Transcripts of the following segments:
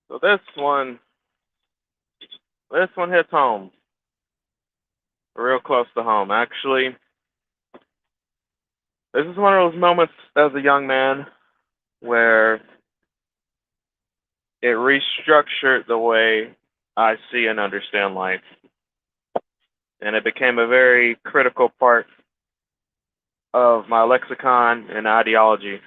So this one hits home, real close to home. Actually, this is one of those moments as a young man where it restructured the way I see and understand life, and it became a very critical part of my lexicon and ideology.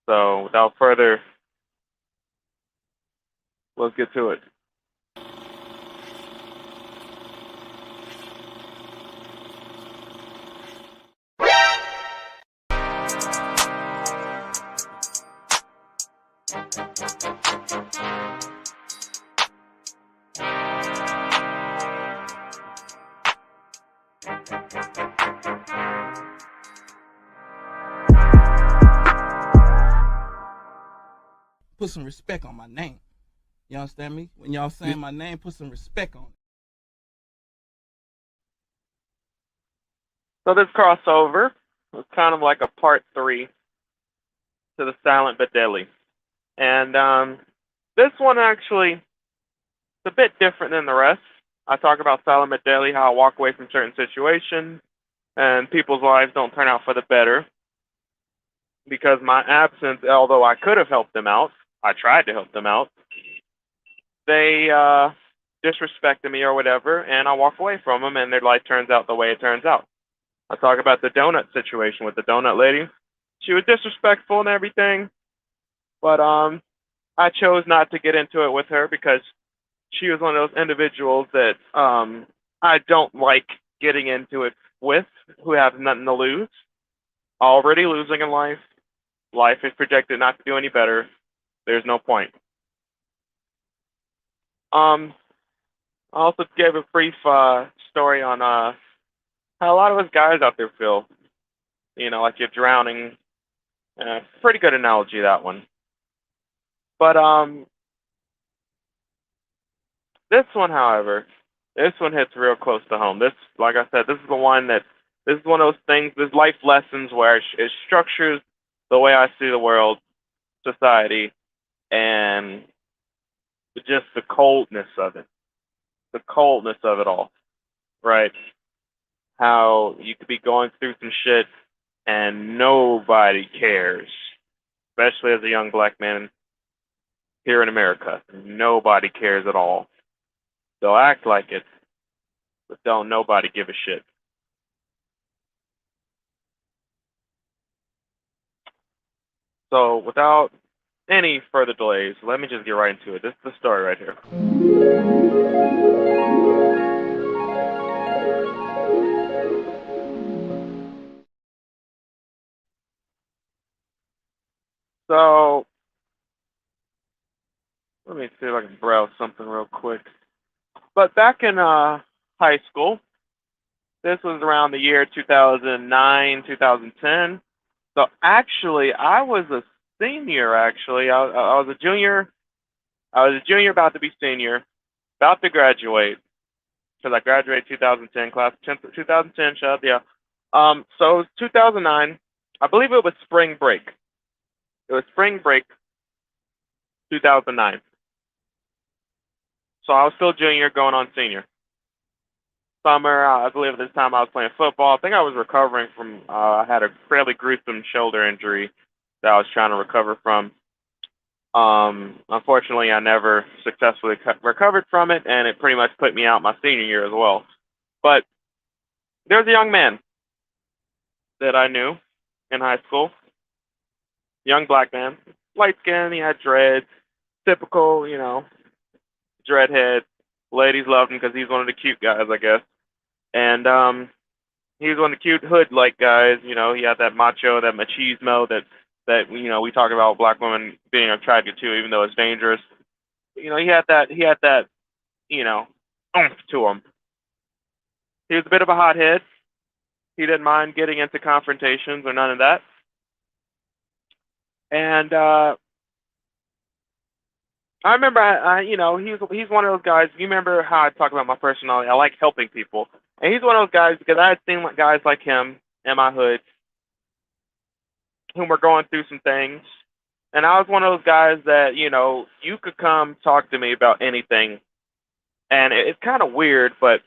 So, without further, let's get to it. Put some respect on my name. You understand me? When y'all saying my name, put some respect on it. So this crossover was kind of like a part three to the Silent but Deadly, and this one actually is a bit different than the rest. I talk about Silent but Deadly, how I walk away from certain situations, and people's lives don't turn out for the better because my absence, although I could have helped them out, I tried to help them out. They disrespected me or whatever, and I walk away from them, and their life turns out the way it turns out. I talk about the donut situation with the donut lady. She was disrespectful and everything, but I chose not to get into it with her because she was one of those individuals that I don't like getting into it with, who have nothing to lose. Already losing in life. Life is projected not to do any better. There's no point. Um, I also gave a brief story on how a lot of us guys out there feel. Like you're drowning. Pretty good analogy, that one. But this one, however, this one hits real close to home. This, like I said, this is the one that this is one of those things. This life lessons where it structures the way I see the world, society, and just the coldness of it. The coldness of it all, right? How you could be going through some shit and nobody cares, especially as a young black man here in America. Nobody cares at all. They'll act like it, but don't nobody give a shit. So without any further delays, let me just get right into it. This is the story right here. So let me see if I can browse something real quick. But back in high school, this was around the year 2009, 2010. So actually, I was a senior. Actually, I was a junior. I was a junior, about to be senior, about to graduate because I graduated 2010, class of 2010. Shut up, yeah. So it was 2009. I believe it was spring break. It was spring break 2009. So I was still junior, going on senior. Summer, I believe at this time I was playing football. I think I was recovering from. I had a fairly gruesome shoulder injury that I was trying to recover from. Unfortunately, I never successfully recovered from it, and it pretty much put me out my senior year as well. But there was a young man that I knew in high school, young black man, light skin, he had dreads, typical, dreadhead. Ladies loved him because he's one of the cute guys, I guess. And he was one of the cute hood like guys. He had that macho, that machismo that we talk about black women being attracted to, even though it's dangerous. He had that you know oomph to him. He was a bit of a hothead. He didn't mind getting into confrontations or none of that. And I remember, he's one of those guys. You remember how I talk about my personality? I like helping people, and he's one of those guys because I had seen guys like him in my hood whom were going through some things. And I was one of those guys that, you could come talk to me about anything. And it's kind of weird, but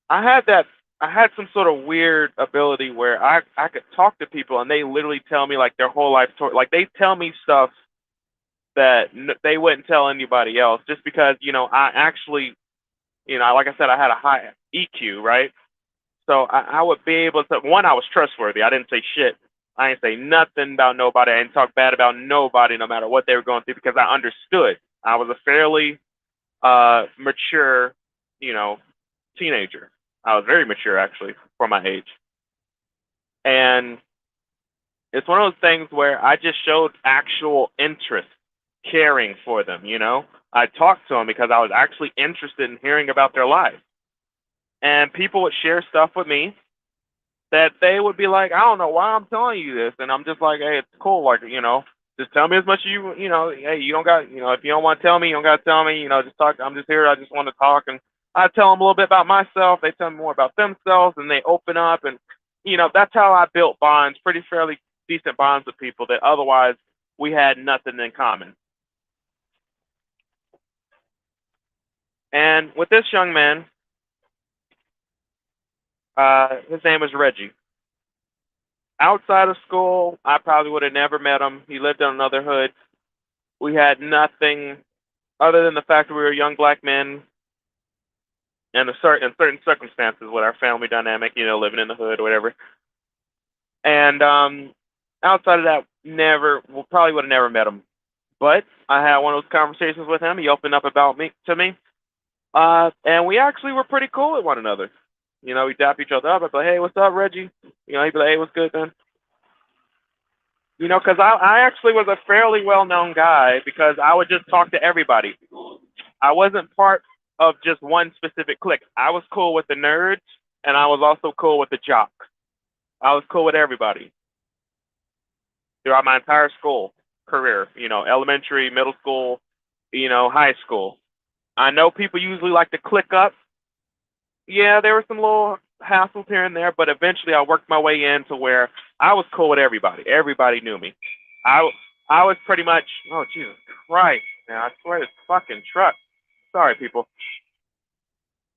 I had that, I had some sort of weird ability where I could talk to people and they literally tell me like their whole life story. Like they tell me stuff that they wouldn't tell anybody else just because, I actually, like I said, I had a high EQ, right? So I would be able to, one, I was trustworthy. I didn't say shit. I didn't say nothing about nobody. I didn't talk bad about nobody, no matter what they were going through, because I understood. I was a fairly mature, you know, teenager. I was very mature, actually, for my age. And it's one of those things where I just showed actual interest, caring for them. I talked to them because I was actually interested in hearing about their lives. And people would share stuff with me that they would be like, I don't know why I'm telling you this. And I'm just like, hey, it's cool. Like, just tell me as much as hey, you don't got, if you don't want to tell me, you don't got to tell me, just talk. I'm just here. I just want to talk. And I tell them a little bit about myself. They tell me more about themselves and they open up. And, that's how I built bonds, pretty fairly decent bonds with people that otherwise we had nothing in common. And with this young man, his name was Reggie. Outside of school, I probably would have never met him. He lived in another hood. We had nothing other than the fact that we were young black men and in certain circumstances with our family dynamic, living in the hood or whatever. And outside of that, probably would have never met him. But I had one of those conversations with him. He opened up about me to me, and we actually were pretty cool with one another. We dap each other up. I'd be like, hey, what's up, Reggie? He'd be like, hey, what's good, man? Because I actually was a fairly well-known guy because I would just talk to everybody. I wasn't part of just one specific clique. I was cool with the nerds, and I was also cool with the jocks. I was cool with everybody throughout my entire school career, elementary, middle school, high school. I know people usually like to click up. Yeah, there were some little hassles here and there, but eventually I worked my way in to where I was cool with everybody. Everybody knew me. I I was pretty much, oh Jesus Christ, man! I swear this fucking truck. Sorry, people,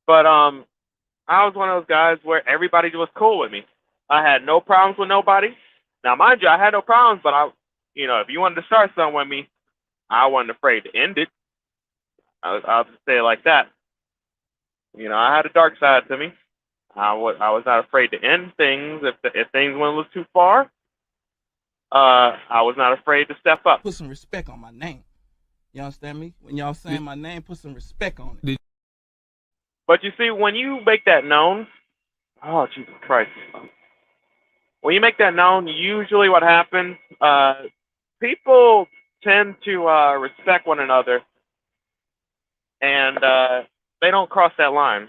but I was one of those guys where everybody was cool with me. I had no problems with nobody. Now, mind you, I had no problems, but if you wanted to start something with me, I wasn't afraid to end it. I'll just say it like that. I had a dark side to me. I was not afraid to end things if things went a little too far. I was not afraid to step up. Put some respect on my name. You understand me? When y'all saying my name, put some respect on it. But you see, when you make that known, oh Jesus Christ, when you make that known, usually what happens, people tend to respect one another, and they don't cross that line.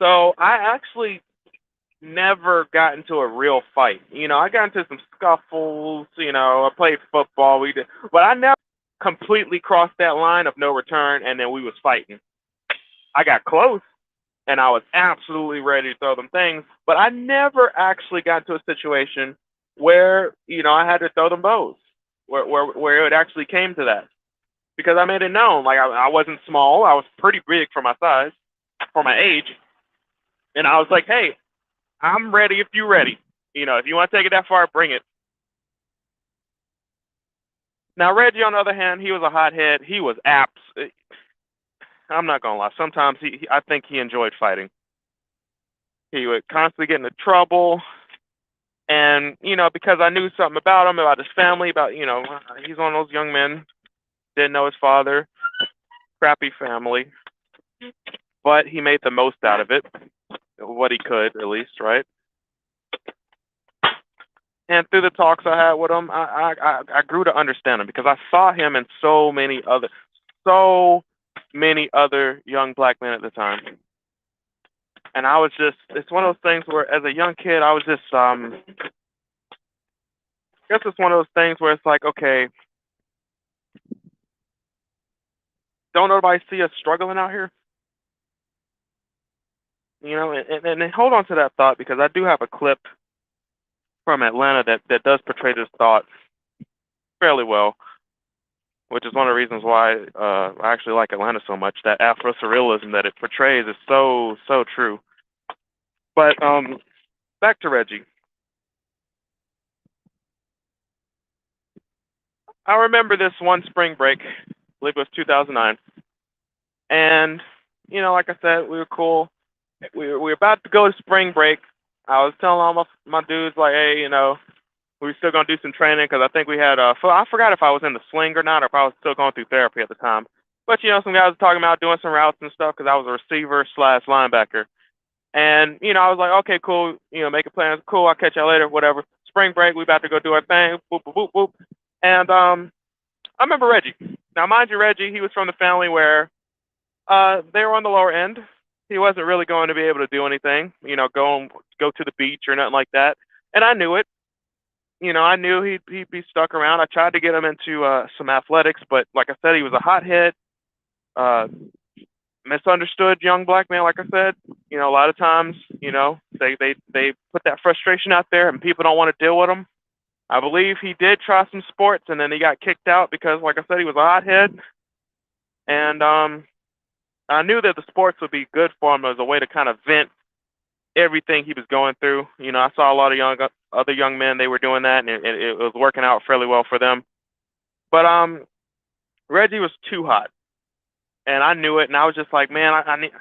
So I actually never got into a real fight. I got into some scuffles. I played football. We did, but I never completely crossed that line of no return, and then we was fighting. I got close, and I was absolutely ready to throw them things, but I never actually got into a situation where I had to throw them bows, where it actually came to that, because I made it known. Like I wasn't small. I was pretty big for my size, for my age, and I was like, hey, I'm ready if you're ready. If you want to take it that far, bring it. Now, Reggie, on the other hand, he was a hothead. He was I'm not gonna lie. Sometimes I think he enjoyed fighting. He would constantly get into trouble, and because I knew something about him, about his family, about he's one of those young men, didn't know his father, crappy family, but he made the most out of it, what he could at least, right? And through the talks I had with him, I grew to understand him because I saw him in so many other young black men at the time. And I was it's one of those things where as a young kid, I was just, I guess it's one of those things where it's like, okay, don't nobody see us struggling out here? And hold on to that thought because I do have a clip from Atlanta that does portray this thought fairly well, which is one of the reasons why I actually like Atlanta so much. That Afro surrealism that it portrays is so true. But back to Reggie. I remember this one spring break, I believe it was 2009, and like I said, we were cool. We were about to go to spring break. I was telling all my dudes like, hey, we were still gonna do some training because I think we had I forgot if I was in the sling or not, or if I was still going through therapy at the time. But some guys were talking about doing some routes and stuff because I was a receiver slash linebacker. And I was like, okay, cool. Making plans. Cool. I'll catch y'all later. Whatever. Spring break. We about to go do our thing. Boop boop boop boop. And I remember Reggie. Now, mind you, Reggie, he was from the family where they were on the lower end. He wasn't really going to be able to do anything. Go to the beach or nothing like that. And I knew it. I knew he'd be stuck around. I tried to get him into some athletics, but like I said, he was a hothead, misunderstood young black man. Like I said, a lot of times, they put that frustration out there, and people don't want to deal with him. I believe he did try some sports, and then he got kicked out because, like I said, he was a hothead. And I knew that the sports would be good for him as a way to kind of vent everything he was going through. I saw a lot of other young men, they were doing that, and it was working out fairly well for them. But Reggie was too hot, and I knew it, and I was just like, man, I need,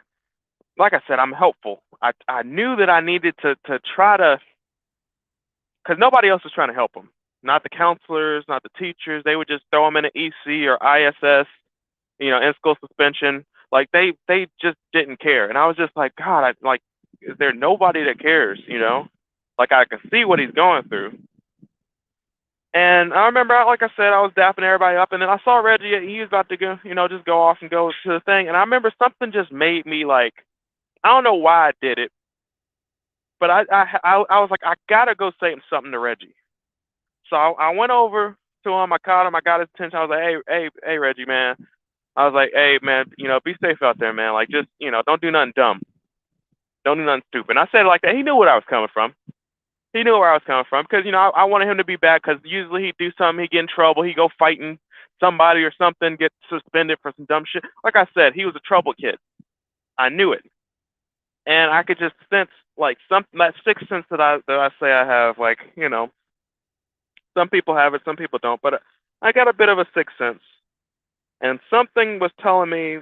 like I said, I'm helpful. I knew that I needed to try to, because nobody else was trying to help him. Not the counselors, not the teachers. They would just throw him in an EC or ISS, in-school suspension. Like, they just didn't care. And I was just like, God, is there nobody that cares, Like, I can see what he's going through. And I remember, like I said, I was dapping everybody up, and then I saw Reggie. He was about to go, just go off and go to the thing. And I remember something just made me like, I don't know why I did it, but I was like, I gotta go say something to Reggie. So I went over to him. I caught him. I got his attention. I was like, hey, Reggie, man. I was like, hey, man, be safe out there, man. Like, just, don't do nothing dumb. Don't do nothing stupid. And I said it like that. He knew what I was coming from. He knew where I was coming from because, I wanted him to be back because usually he'd do something, he'd get in trouble, he'd go fighting somebody or something, get suspended for some dumb shit. Like I said, he was a trouble kid. I knew it. And I could just sense, like, something, that sixth sense that I say I have, like, some people have it, some people don't, but I got a bit of a sixth sense. And something was telling me,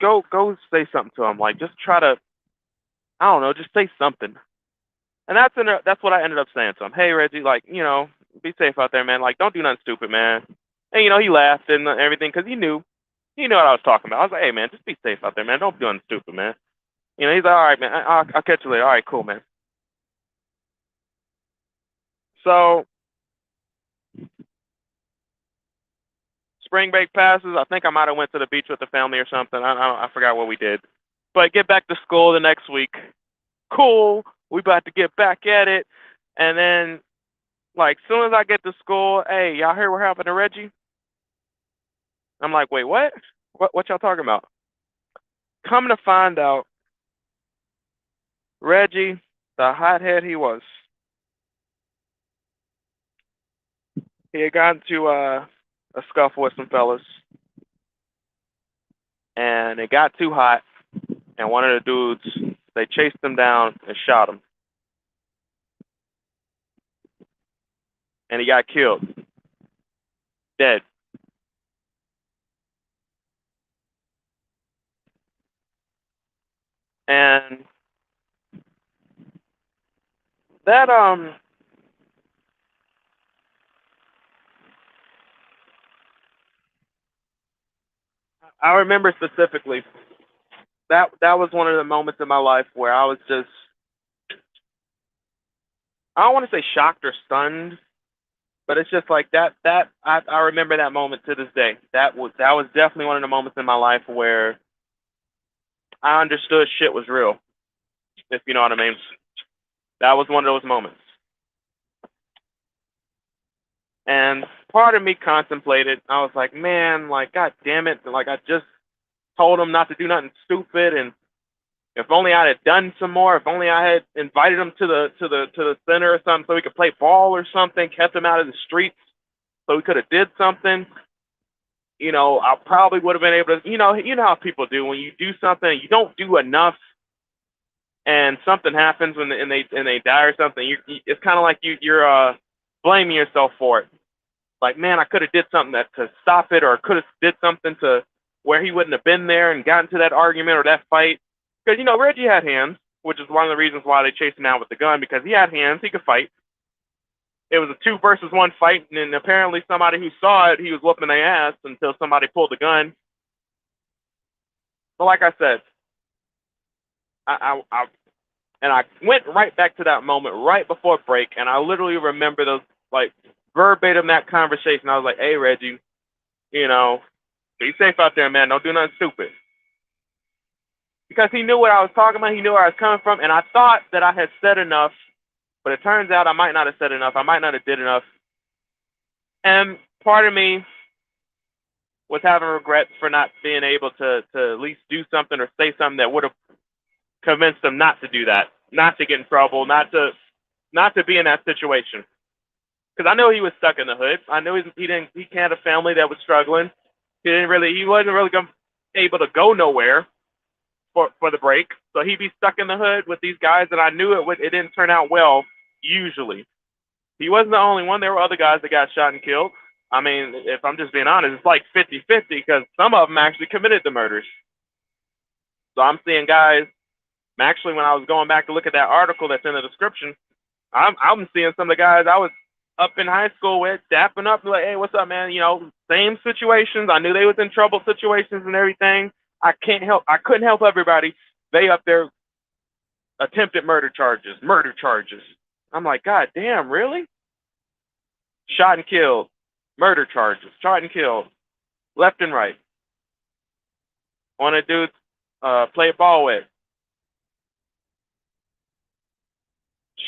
go say something to him. Like, just try to, I don't know, just say something. And that's what I ended up saying to him. Hey, Reggie, like, be safe out there, man. Like, don't do nothing stupid, man. And, he laughed and everything because he knew what I was talking about. I was like, hey, man, just be safe out there, man. Don't do nothing stupid, man. He's like, all right, man. I'll catch you later. All right, cool, man. So spring break passes. I think I might have went to the beach with the family or something. I forgot what we did. But get back to school the next week. Cool. We about to get back at it. And then, like, soon as I get to school, hey, y'all hear what happened to Reggie? I'm like, wait, what? What y'all talking about? Come to find out, Reggie, the hothead he was, he had gotten to a scuffle with some fellas, and it got too hot, and one of the dudes, they chased him down and shot him. And he got killed. Dead. And that I remember specifically that was one of the moments in my life where I was just, I don't want to say shocked or stunned, but it's just like that I remember that moment to this day. That was definitely one of the moments in my life where I understood shit was real, if you know what I mean. That was one of those moments. And part of me contemplated, I was like, man, like, God damn it. Like, I just told him not to do nothing stupid. And If only I had done some more. If only I had invited him to the center or something, so we could play ball or something. Kept him out of the streets, so we could have did something. I probably would have been able to. You know how people do when you do something, you don't do enough, and something happens when they die or something. It's kind of like you're blaming yourself for it. Like, man, I could have did something to stop it, or could have did something to where he wouldn't have been there and gotten to that argument or that fight. Because Reggie had hands, which is one of the reasons why they chased him out with the gun, because he had hands, he could fight. It was a 2-versus-1 fight, and apparently somebody who saw it, he was whooping their ass until somebody pulled the gun. But like I said, I went right back to that moment right before break, and I literally remember those, like, verbatim that conversation. I was like, hey, Reggie, be safe out there, man. Don't do nothing stupid. Because he knew what I was talking about. He knew where I was coming from. And I thought that I had said enough, but it turns out I might not have said enough. I might not have did enough. And part of me was having regrets for not being able to at least do something or say something that would have convinced him not to do that, not to get in trouble, not to be in that situation. Because I know he was stuck in the hood. I know he had a family that was struggling. He wasn't really able to go nowhere for the break. So he'd be stuck in the hood with these guys, and I knew it didn't turn out well, usually. He wasn't the only one. There were other guys that got shot and killed. I mean, if I'm just being honest, it's like 50-50 because some of them actually committed the murders. So I'm seeing guys, actually when I was going back to look at that article that's in the description, I'm seeing some of the guys I was up in high school with, dapping up, like, hey, what's up, man? Same situations. I knew they was in trouble situations and everything. I couldn't help everybody. They up there attempted murder charges. I'm like, God damn, really? Shot and killed. Murder charges. Shot and killed. Left and right. On a dude played ball with.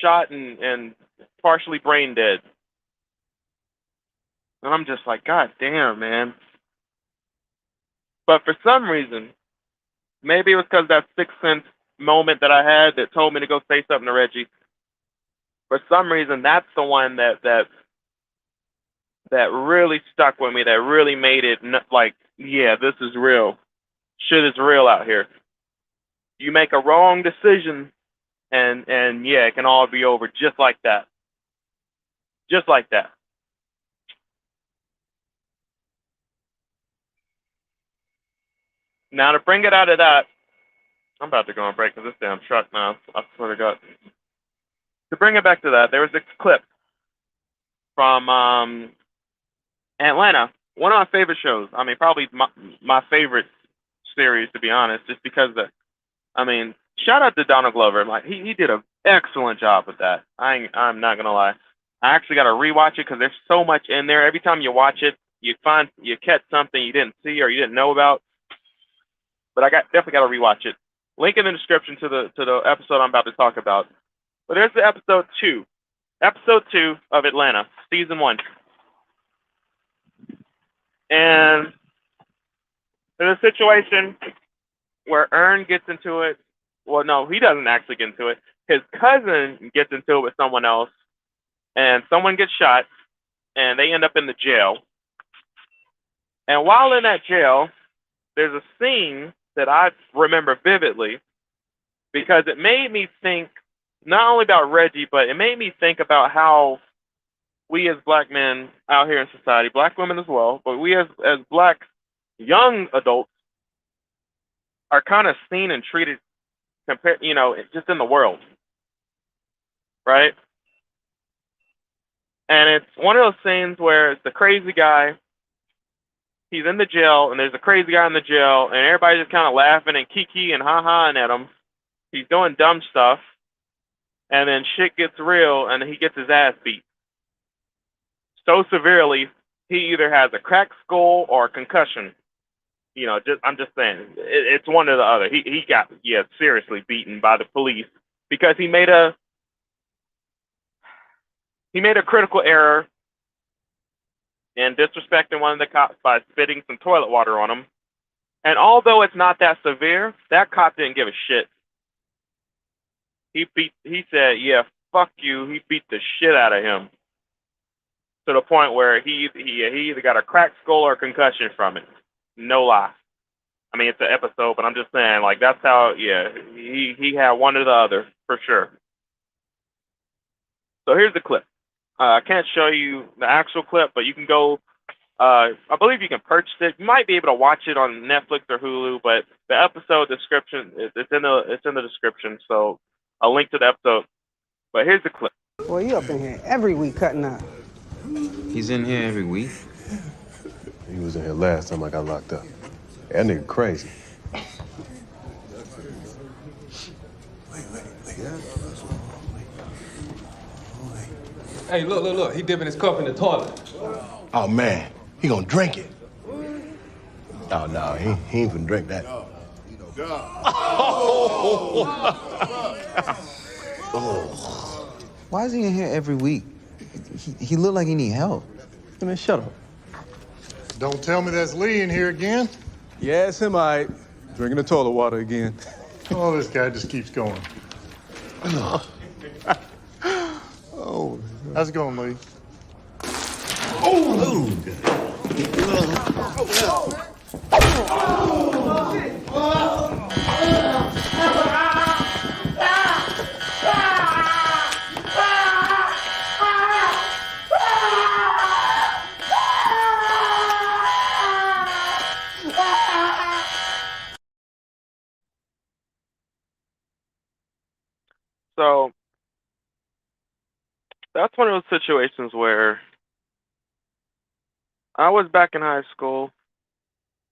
Shot and partially brain dead. And I'm just like, God damn, man. But for some reason, maybe it was because that sixth sense moment that I had that told me to go say something to Reggie. For some reason, that's the one that really stuck with me, that really made it like, yeah, this is real. Shit is real out here. You make a wrong decision, and yeah, it can all be over just like that. Just like that. Now, to bring it out of that, I'm about to go on break because this damn truck now, I swear to God. To bring it back to that, there was this clip from Atlanta, one of my favorite shows. I mean, probably my favorite series, to be honest, just because shout out to Donald Glover. Like, he did an excellent job with that. I'm not gonna lie. I actually got to rewatch it because there's so much in there. Every time you watch it, you catch something you didn't see or you didn't know about. But I definitely got to rewatch it. Link in the description to the episode I'm about to talk about. But there's the episode 2 of Atlanta, season 1. And there's a situation where Earn gets into it. Well, no, he doesn't actually get into it. His cousin gets into it with someone else, and someone gets shot, and they end up in the jail. And while in that jail, there's a scene that I remember vividly because it made me think not only about Reggie, but it made me think about how we as black men out here in society, black women as well, but we as black young adults are kind of seen and treated compared, just in the world, right? And it's one of those scenes where it's the crazy guy. He's in the jail, and there's a crazy guy in the jail, and everybody's just kind of laughing and kiki and ha-haing at him. He's doing dumb stuff, and then shit gets real, and he gets his ass beat so severely, he either has a cracked skull or a concussion. I'm just saying, it's one or the other. He got, seriously beaten by the police because he made a critical error and disrespecting one of the cops by spitting some toilet water on him. And although it's not that severe, that cop didn't give a shit. He said, yeah, fuck you. He beat the shit out of him to the point where he either got a cracked skull or a concussion from it. No lie. I mean, it's an episode, but I'm just saying, like, that's how. Yeah, he had one or the other for sure. So here's the clip. I can't show you the actual clip, but you can go. I believe you can purchase it. You might be able to watch it on Netflix or Hulu, but the episode description it's in the description. So I'll link to the episode. But here's the clip. Boy, you up in here every week cutting up. He's in here every week. He was in here last time I got locked up. That nigga crazy. Hey, look. He dipping his cup in the toilet. Oh, man. He gonna drink it. Oh, no, he ain't finna drink that. Why is he in here every week? He look like he need help. Man, shut up. Don't tell me that's Lee in here again. Yeah, it's him, all right. Drinking the toilet water again. Oh, this guy just keeps going. Oh. How's it going, Lee? So that's one of those situations where I was back in high school.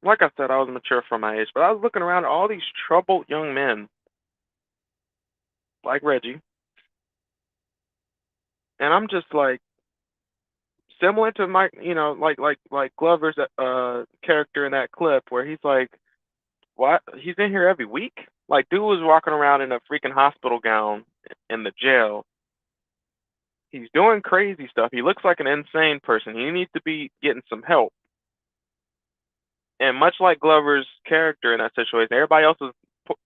Like I said, I was mature for my age, but I was looking around at all these troubled young men like Reggie. And I'm just like, similar to Mike, like Glover's character in that clip where he's like, what? He's in here every week? Like, dude was walking around in a freaking hospital gown in the jail. He's doing crazy stuff. He looks like an insane person. He needs to be getting some help. And much like Glover's character in that situation, everybody else is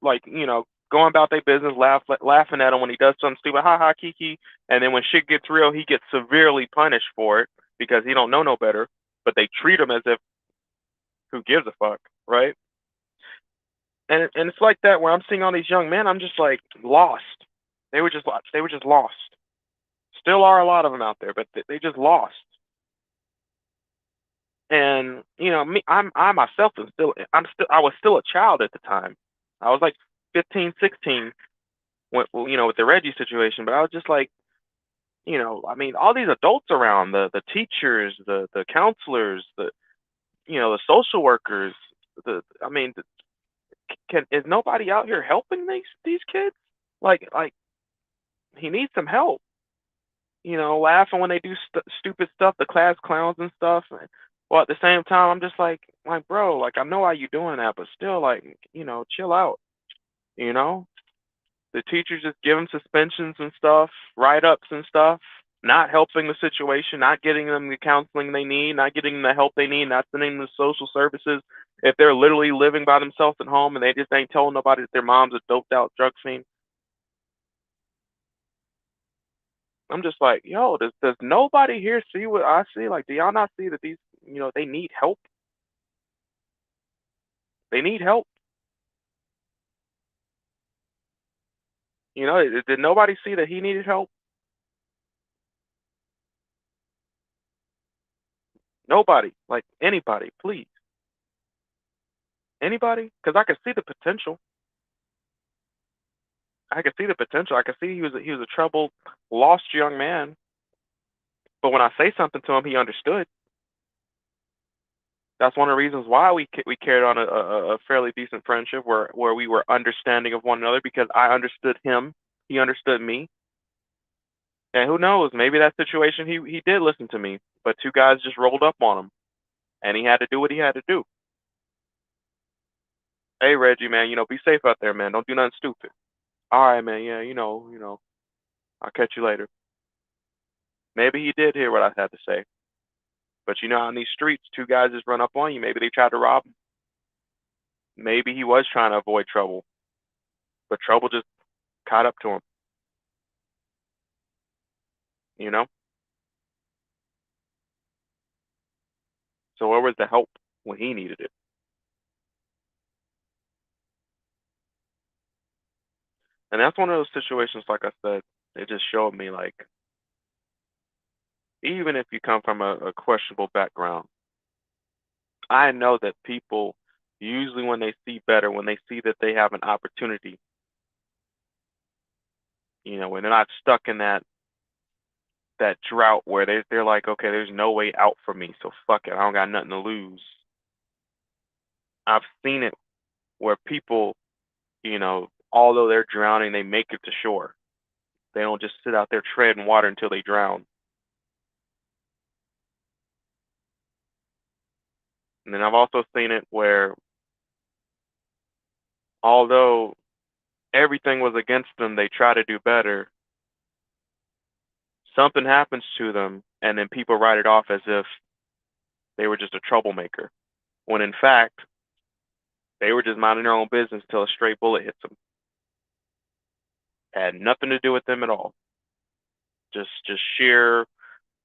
like, going about their business, laughing at him when he does something stupid, ha ha, kiki. And then when shit gets real, he gets severely punished for it because he don't know no better. But they treat him as if, who gives a fuck, right? And it's like that where I'm seeing all these young men. I'm just like lost. They were just lost. Still are a lot of them out there, but they just lost. And me, I myself I was still a child at the time. I was like 15, 16, with the Reggie situation. But I was just like, I mean, all these adults around, the teachers, the counselors, the social workers. Is nobody out here helping these kids? Like he needs some help. Laughing when they do stupid stuff, the class clowns and stuff. Well, at the same time, I'm just like, bro, like, I know why you doing that, but still, like, chill out. The teachers just give them suspensions and stuff, write-ups and stuff, not helping the situation, not getting them the counseling they need, not getting them the help they need, not sending them to social services. If they're literally living by themselves at home and they just ain't telling nobody that their mom's a doped out drug fiend. I'm just like, yo, does nobody here see what I see? Like, do y'all not see that these, they need help? They need help. Did nobody see that he needed help? Nobody. Like, anybody, please. Anybody? Because I could see the potential. I could see the potential. I could see he was a troubled, lost young man. But when I say something to him, he understood. That's one of the reasons why we carried on a fairly decent friendship where we were understanding of one another because I understood him, he understood me. And who knows, maybe that situation he did listen to me, but two guys just rolled up on him, and he had to do what he had to do. Hey Reggie, man, be safe out there, man. Don't do nothing stupid. All right, man. Yeah, I'll catch you later. Maybe he did hear what I had to say. But on these streets, two guys just run up on you. Maybe they tried to rob him. Maybe he was trying to avoid trouble. But trouble just caught up to him. you know? So where was the help when he needed it? And that's one of those situations, like I said, it just showed me, like, even if you come from a questionable background, I know that people usually when they see better, when they see that they have an opportunity, when they're not stuck in that drought where they're like, okay, there's no way out for me, so fuck it, I don't got nothing to lose. I've seen it where people, although they're drowning, they make it to shore. They don't just sit out there treading water until they drown. And then I've also seen it where, although everything was against them, they try to do better. Something happens to them, and then people write it off as if they were just a troublemaker. When in fact, they were just minding their own business until a stray bullet hits them. Had nothing to do with them at all. Just sheer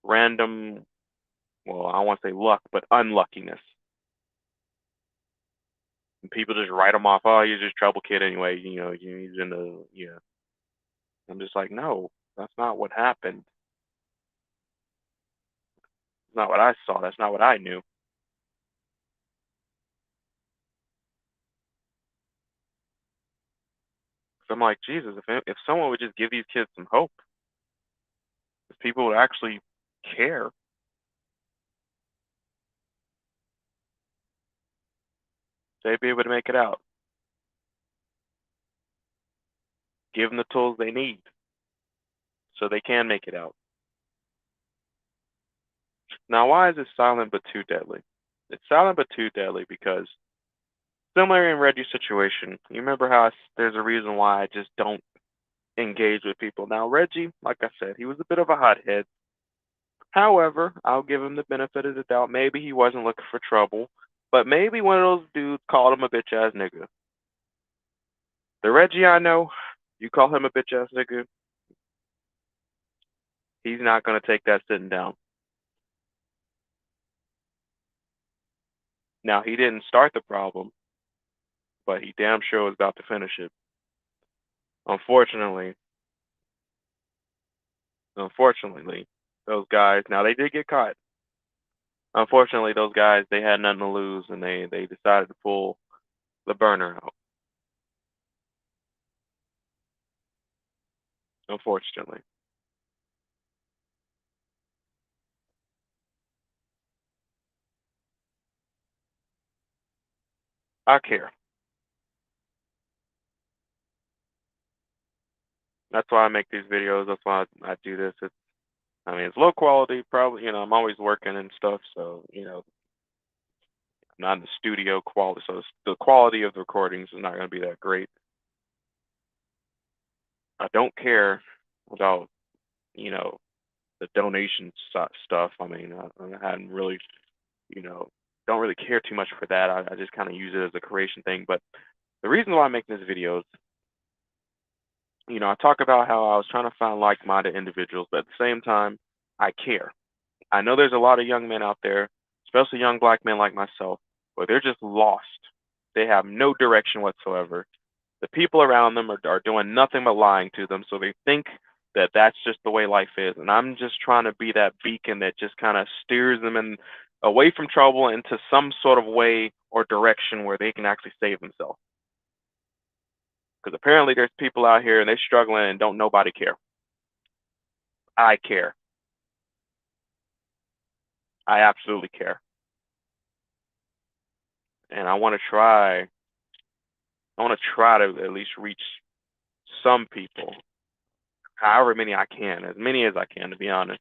random, well, I don't want to say luck, but unluckiness. And people just write them off. Oh, you're just a trouble kid anyway. He's in the, yeah. I'm just like, no, that's not what happened. It's not what I saw. That's not what I knew. So I'm like, Jesus, if someone would just give these kids some hope, if people would actually care, they'd be able to make it out. Give them the tools they need so they can make it out. Now, why is it silent but too deadly? It's silent but too deadly because, similar in Reggie's situation, you remember how there's a reason why I just don't engage with people. Now, Reggie, like I said, he was a bit of a hothead. However, I'll give him the benefit of the doubt. Maybe he wasn't looking for trouble, but maybe one of those dudes called him a bitch ass nigga. The Reggie I know, you call him a bitch ass nigga, he's not going to take that sitting down. Now, he didn't start the problem, but he damn sure was about to finish it. Unfortunately, those guys, now they did get caught. Unfortunately, those guys, they had nothing to lose, and they decided to pull the burner out. Unfortunately. I care. That's why I make these videos. That's why I do this. It's low quality, probably, I'm always working and stuff, so, I'm not in the studio quality, so the quality of the recordings is not going to be that great. I don't care about, the donation stuff. I hadn't really, don't really care too much for that. I just kind of use it as a creation thing. But the reason why I'm making this video is, I talk about how I was trying to find like-minded individuals, but at the same time, I care. I know there's a lot of young men out there, especially young black men like myself, where they're just lost. They have no direction whatsoever. The people around them are doing nothing but lying to them, so they think that that's just the way life is. And I'm just trying to be that beacon that just kind of steers them away from trouble into some sort of way or direction where they can actually save themselves. Because apparently there's people out here and they're struggling and don't nobody care. I care. I absolutely care. And I want to try to at least reach some people, however many I can, as many as I can, to be honest,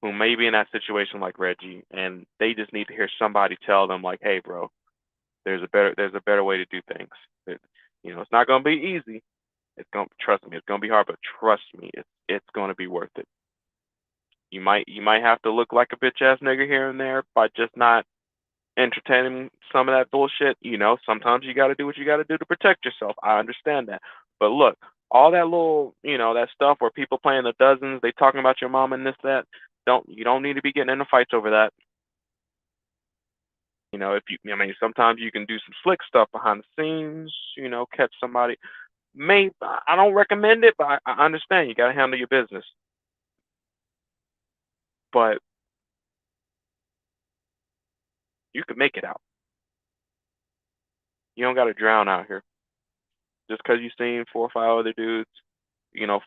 who may be in that situation like Reggie, and they just need to hear somebody tell them, like, hey, bro, there's a better way to do things. It's not going to be easy. Trust me, it's going to be hard, but trust me, it's going to be worth it. You might have to look like a bitch ass nigga here and there by just not entertaining some of that bullshit. Sometimes you got to do what you got to do to protect yourself. I understand that. But look, All that little, that stuff where people playing the dozens, they talking about your mom and this, that. You don't need to be getting into fights over that. If sometimes you can do some slick stuff behind the scenes, catch somebody. I don't recommend it, but I understand you got to handle your business. But you can make it out. You don't got to drown out here. Just because you seen 4 or 5 other dudes,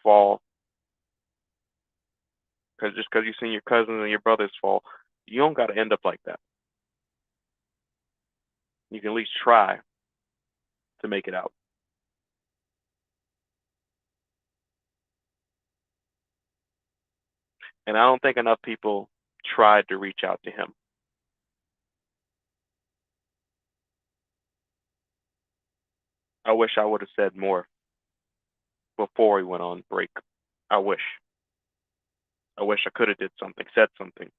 fall. Just because you seen your cousins and your brothers fall, you don't got to end up like that. You can at least try to make it out. And I don't think enough people tried to reach out to him. I wish I would have said more before he went on break. I wish I could have said something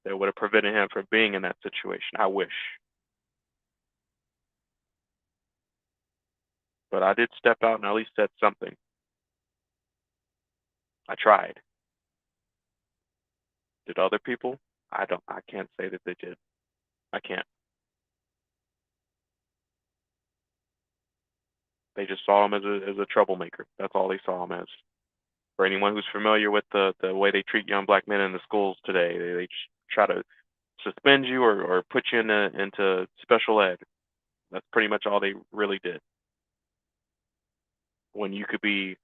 that would have prevented him from being in that situation. I wish. But I did step out and at least said something. I tried. Did other people? I can't say that they did. I can't. They just saw him as a troublemaker. That's all they saw him as. For anyone who's familiar with the way they treat young black men in the schools today, they just try to suspend you or put you into special ed. That's pretty much all they really did. When you could be,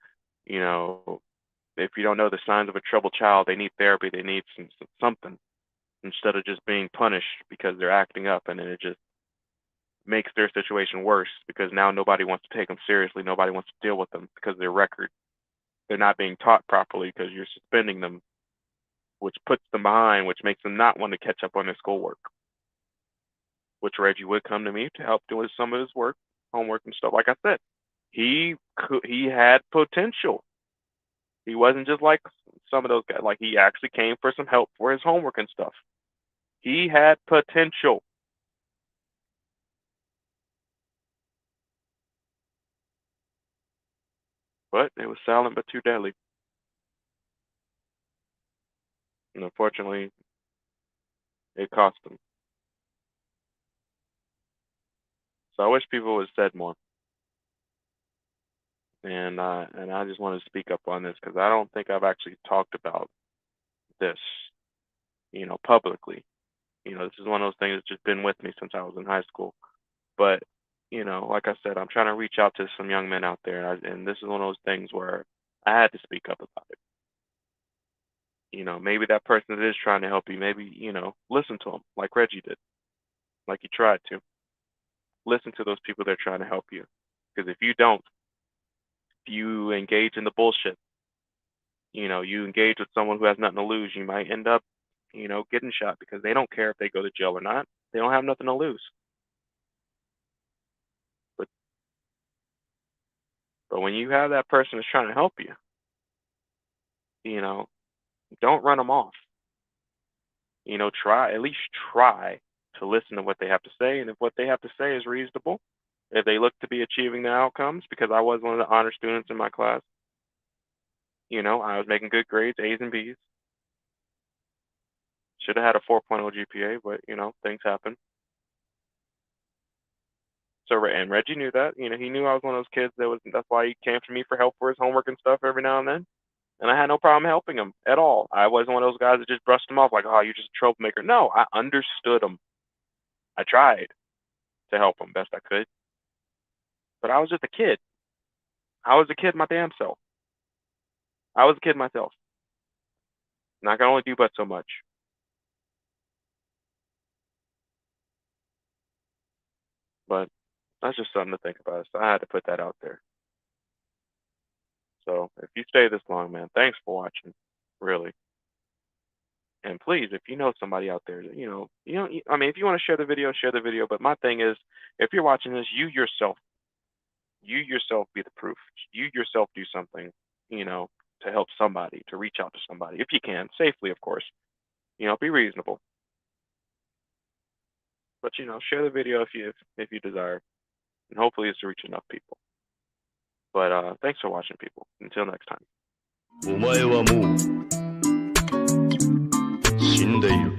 if you don't know the signs of a troubled child, they need therapy, they need something, instead of just being punished because they're acting up, and then it just makes their situation worse because now nobody wants to take them seriously, nobody wants to deal with them because their record, they're not being taught properly because you're suspending them, which puts them behind, which makes them not want to catch up on their schoolwork. Which Reggie would come to me to help do some of his work, homework and stuff. Like I said, he had potential. He wasn't just like some of those guys. Like, he actually came for some help for his homework and stuff. He had potential. But it was silent but too deadly. And unfortunately, it cost him. So I wish people would have said more. And I just want to speak up on this because I don't think I've actually talked about this, publicly. This is one of those things that's just been with me since I was in high school. But, like I said, I'm trying to reach out to some young men out there, and this is one of those things where I had to speak up about it. Maybe that person that is trying to help you, maybe, listen to them like Reggie did, like he tried to. Listen to those people that are trying to help you. Because if you don't, if you engage in the bullshit, you engage with someone who has nothing to lose, you might end up, getting shot because they don't care if they go to jail or not. They don't have nothing to lose. But when you have that person that's trying to help you, don't run them off. At least try to listen to what they have to say. And if what they have to say is reasonable, if they look to be achieving their outcomes, because I was one of the honor students in my class, I was making good grades, A's and B's. Should have had a 4.0 GPA, but, things happen. So, and Reggie knew that. He knew I was one of those kids that's why he came to me for help for his homework and stuff every now and then. And I had no problem helping him at all. I wasn't one of those guys that just brushed him off like, oh, you're just a troublemaker. No, I understood him. I tried to help him best I could. But I was just a kid. I was a kid my damn self. I was a kid myself. And I can only do but so much. But that's just something to think about. So I had to put that out there. So if you stay this long, man, thanks for watching. Really. And please, if you know somebody out there, if you want to share the video, share the video. But my thing is, if you're watching this, you yourself be the proof. You yourself do something, to help somebody, to reach out to somebody, if you can, safely, of course. Be reasonable. But share the video if you desire, and hopefully it's to reach enough people. But thanks for watching, people. Until next time. お前はもう死んでいる。